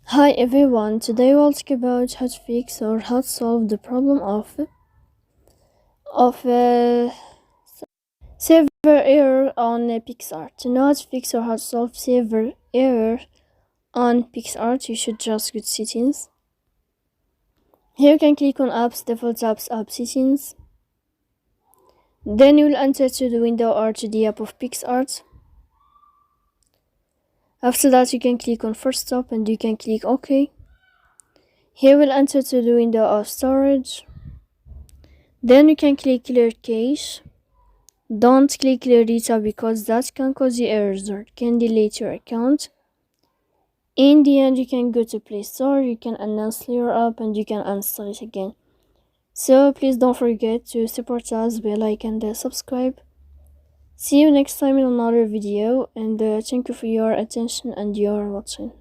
Hi everyone, today we'll talk about how to fix or how to solve the problem of server error on Picsart. To know how to fix or how to solve server error on Picsart, you should just go to settings. Here you can click on apps, default apps, app settings. Then you will enter to the window or to the app of Picsart. After that you can click on first stop and you can click OK. Here we'll enter to the window of storage. Then you can click clear cache. Don't click clear data because that can cause you errors or can delete your account. In the end, you can go to Play Store, you can uninstall your app and you can install it again. So please don't forget to support us by like and subscribe. See you next time in another video, and thank you for your attention and your watching.